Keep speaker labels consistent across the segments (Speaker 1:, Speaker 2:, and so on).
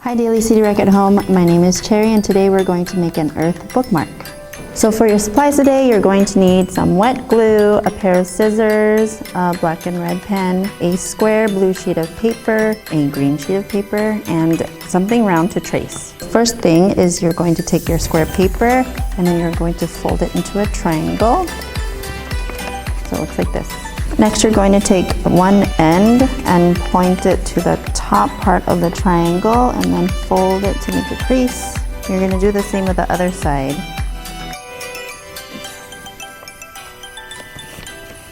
Speaker 1: Hi Daily City Rec at home, my name is Cherry and today we're going to make an Earth bookmark. So for your supplies today, you're going to need some wet glue, a pair of scissors, a black and red pen, a square blue sheet of paper, a green sheet of paper, and something round to trace. First thing is you're going to take your square paper and then you're going to fold it into a triangle. So it looks like this. Next, you're going to take one end and point it to the top part of the triangle and then fold it to make a crease. You're going to do the same with the other side.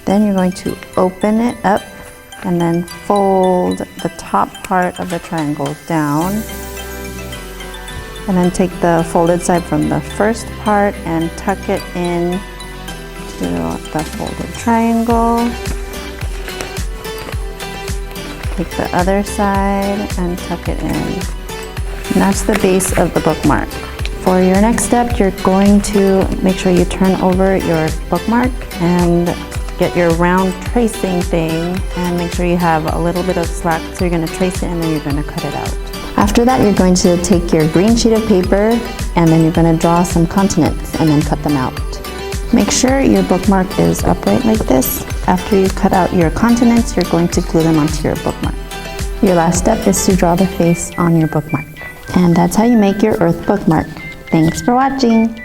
Speaker 1: Then you're going to open it up and then fold the top part of the triangle down. And then take the folded side from the first part and tuck it in to the folded triangle. Take the other side and tuck it in. And that's the base of the bookmark. For your next step, you're going to make sure you turn over your bookmark and get your round tracing thing and make sure you have a little bit of slack, so you're going to trace it and then you're going to cut it out. After that, you're going to take your green sheet of paper and then you're going to draw some continents and then cut them out. Make sure your bookmark is upright like this. After you cut out your continents, you're going to glue them onto your bookmark. Your last step is to draw the face on your bookmark. And that's how you make your Earth bookmark. Thanks for watching.